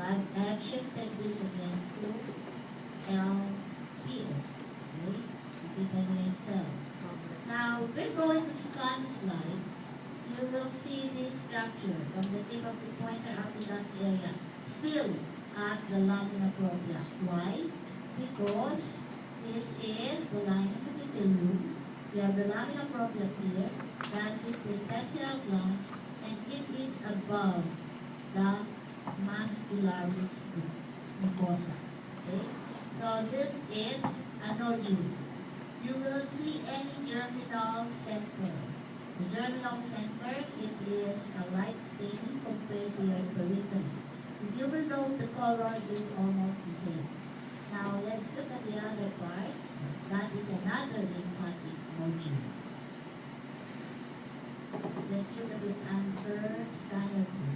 I've shifted this again to LCO. Okay? Nakita niyo yung cell. Now, we're going to scan the slide. You will see this structure from the tip of the pointer up to that area. Still at the lamina propria. Why? Because this is the line of the epithelium. We have the lamina propria here. That is the intestinal gland, and it is above the muscularis mucosa. Okay? So this is a nodule. You will see any germinal center. The germinal center, it is a light staining compared to your periphery. If you will note, the color is almost the same. Now, let's look at the other part. That is another lymphatic nodule. Let's look at it under standard view.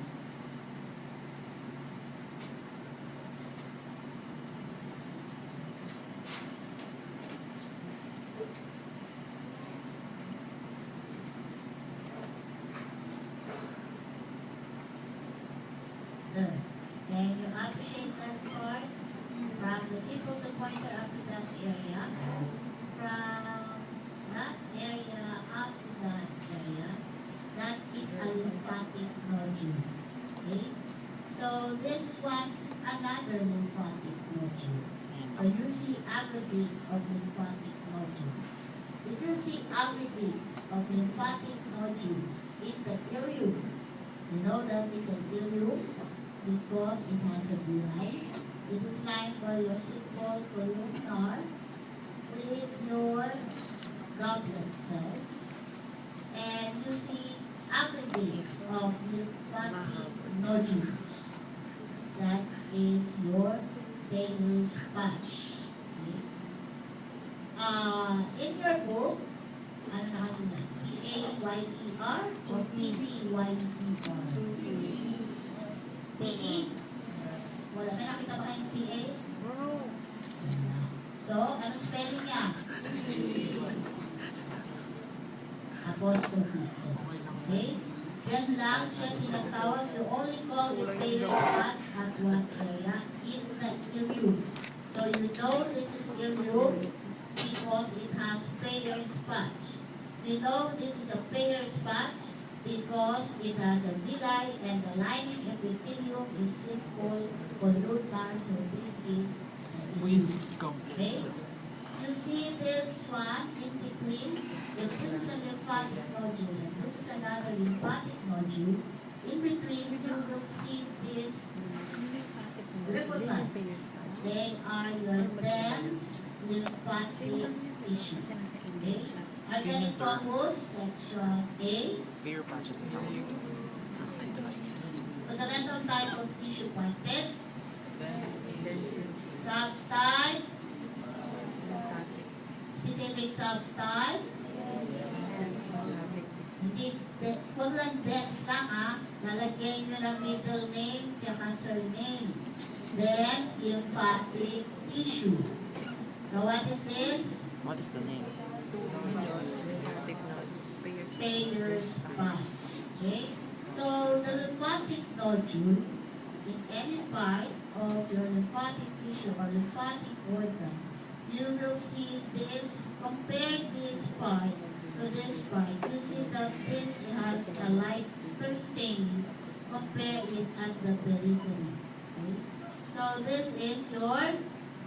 Can you appreciate that part? From the tip of the pointer up to that area, from that area up to that area, that is a lymphatic nodule. Okay? So this one is another lymphatic nodule. So you see aggregates of lymphatic nodules. If you see aggregates of lymphatic nodules in the ileum, you know that is an ileum because it has a line. It is lined by your simple columnar with your goblet cells. And you see aggregates of lymphatic nodules. That is your Taylor's patch. Okay? In your book, ano nakasulat? P-A-Y-E-R or P-B-Y-E-R? P-E? Wala ka nakita ba kayong P-A? So, anong spelling niya? Apostrophe. Okay? Yan lang siya tinatawag. You only call it Taylor's patch at one area in the ileum. So, you know this is ileum because it has Taylor's patch. You know this is a Taylor's patch because it has a villi and the lining epithelium is simple columnar, so this is okay. You see this one in between, if this is a lymphatic nodule and this is another lymphatic nodule, in between you will see this leukocyte. They are your dense lymphatic tissue. Okay? Organic focus, section A. Fundamental type of tissue parted. Subtype. Specific subtype. Hindi, huwag lang dense lang ha. Lalagyan nyo ng middle name tsaka surname. Dense lymphatic tissue. So what is this? What is the name? Taylor's patch. Okay? So the lymphatic nodule in any part of your lymphatic tissue or lymphatic organ, you will see this, compare this part to this part. You see that this has a lighter stain, compare it at the periphery. Okay? So this is your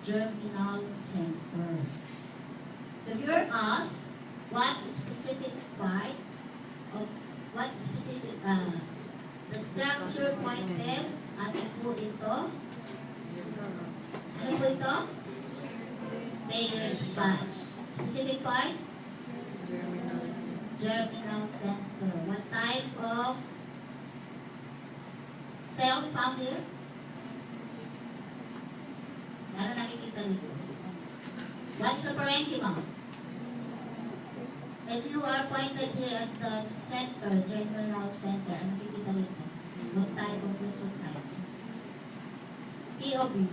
germinal center. So you're asked what specific part of what specific the structure pointed at po ito. Ano po ito? Taylor's patch. Specific part? Germinal center. What type of cell found here? Ano nakikita nito? What's the parenchyma? If you are pointed here at the center, germinal center, ano nakikita nito? What type of leukocyte? P o B?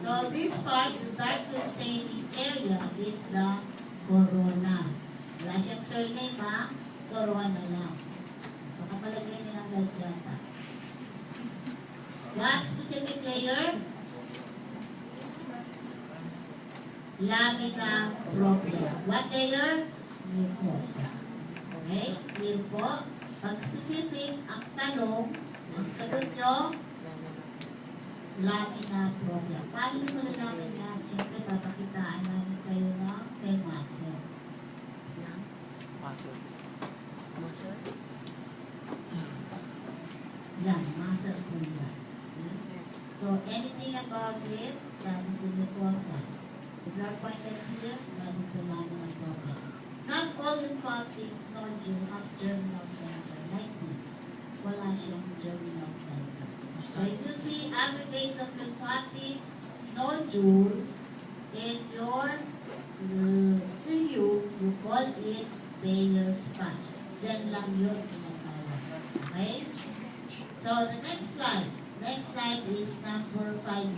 So this part, the darker staining area is the corona. Wala siyang surname ha, turuan na lang. Baka palagay nilang guys yata. What specific layer? Lamina propria. What layer? Mucosa. Okay? Clear po. Pag specific, ang tanong, ang sagot nyo, lamina propria. Paano nyo malalaman yan? Siyempre, papakitaan namin kayo ng may muscle. Muscle. Yan, muscle po yan. So, anything about it, that is the mucosa. If you are pointed here, that is the lamina propria. Not all lymphatic nodule has germinal center like this. Wala siyang germinal center. So if you see aggregates of lymphatic nodule in your tissue, you call it Bayer's patch. Diyan lang yun tinatawag. Okay? So the next slide. Next slide is number 50.